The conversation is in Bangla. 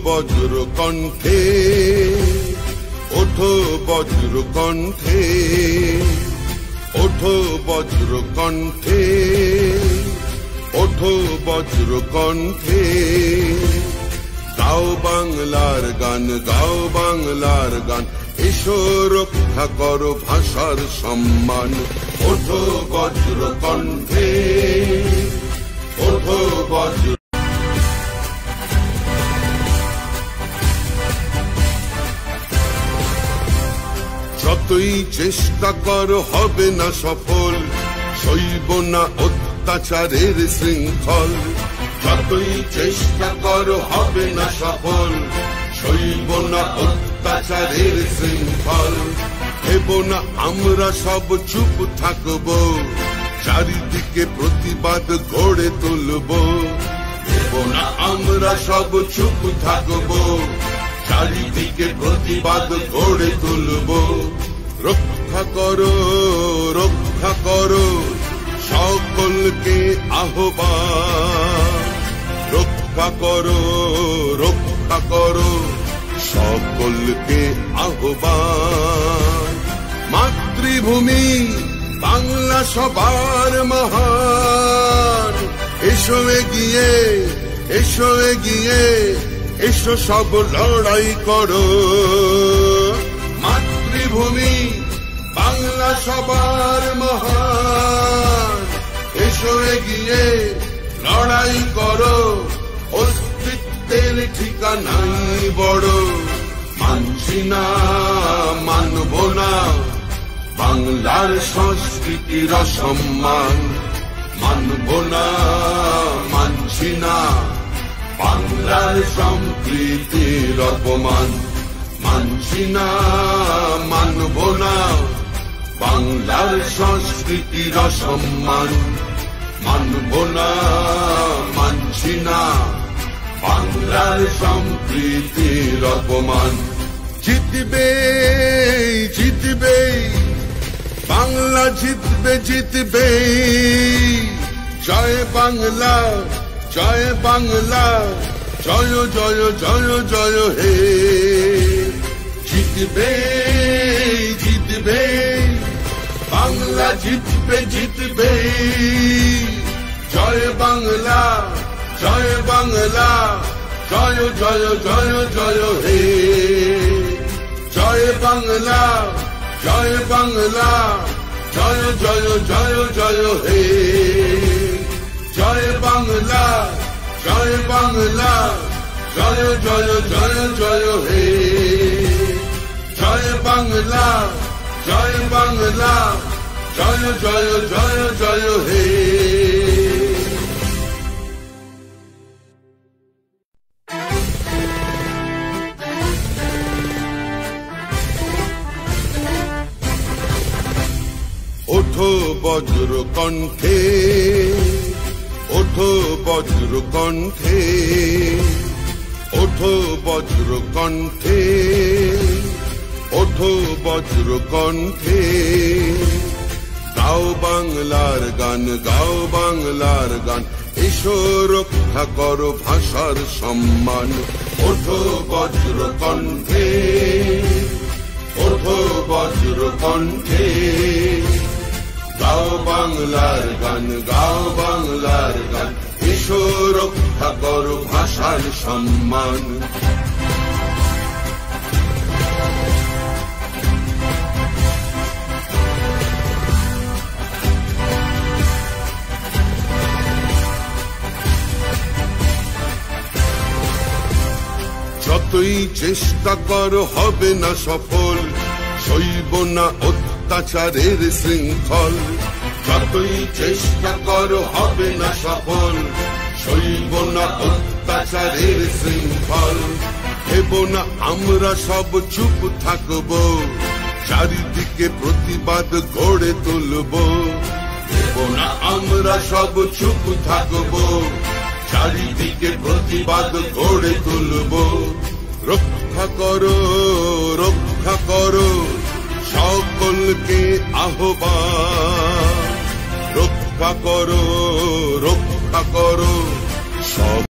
বজ্র কণ্ঠে, ওঠো বজ্র কণ্ঠে, ওঠো বজ্র কণ্ঠে, ওঠো বজ্র কণ্ঠে। গাও বাংলার গান, গাও বাংলার গান, এসো রক্ষা করো ভাষার সম্মান। ওঠো বজ্র কণ্ঠে, ওঠো বজ্র। যতই চেষ্টা করো হবে না সফল, সইব না অত্যাচারের শৃঙ্খল। যতই চেষ্টা করো হবে না সফল, সইব না অত্যাচারের শৃঙ্খল। হেব না আমরা সব চুপ থাকব, চারিদিকে প্রতিবাদ গড়ে তুলব। হেব না আমরা সব চুপ থাকব, চারিদিকে প্রতিবাদ গড়ে তুলব। রক্ষা করো, রক্ষা করো সকলকে আহ্বান। রক্ষা করো, রক্ষা করো সকলকে আহ্বান। মাতৃভূমি বাংলা সবার মহান। এসো এগিয়ে, এসো এগিয়ে, এসো সব লড়াই করো। মাতৃভূমি বাংলা সবার মহান। এসো এগিয়ে লড়াই করো, অস্তিত্বের ঠিকানাই বড়। মানছি না, মানব না বাংলার সংস্কৃতির অসম্মান। মানব না, মানছি না বাংলার সম্প্রীতির অপমান। মানছি না, মানব না বাংলার সংস্কৃতির অসম্মান। মানব না, মানছি না বাংলার সম্প্রীতির অপমান। জিতবে, জিতবে বাংলা, জিতবে, জিতবে। জয় বাংলা, জয় বাংলা, জয় জয় জয় জয় হে। জিতবে, জিতবে বাংলা, জিতবে, জিতবে। জয় বাংলা, জয় বাংলা, জয় জয় জয় জয় হে। জয় বাংলা, জয় বাংলা, জয় জয় জয় জয় হে। জয় বাংলা, জয় বাংলা, জয় জয় জয় জয় হে। জয় বাংলা, জয় বাংলা, জয় জয় জয় জয় হে। ওঠো বজ্র কণ্ঠে, ওঠো বজ্র কণ্ঠে, ওঠো বজ্র কণ্ঠে, ওঠো বজ্র কণ্ঠে। গাও বাংলার গান, গাও বাংলার গান, এসো রক্ষা করো ভাষার সম্মান। ওঠো বজ্র কণ্ঠে, ওঠো বজ্র কণ্ঠে। গাও বাংলার গান, গাও বাংলার গান, এসো রক্ষা করো ভাষার সম্মান। যতই চেষ্টা করো হবে না সফল, সইব না অত্যাচারের শৃঙ্খল। যতই চেষ্টা করো হবে না সফল, সইব না অত্যাচারের শৃঙ্খল। হেব না আমরা সব চুপ থাকব, চারিদিকে প্রতিবাদ গড়ে তুলব। হেব না আমরা সব চুপ থাকব, চারিদিকে প্রতিবাদ গড়ে তুলব। রক্ষা করো, রক্ষা করো সকলকে আহ্বান। রক্ষা করো, রক্ষা করো সব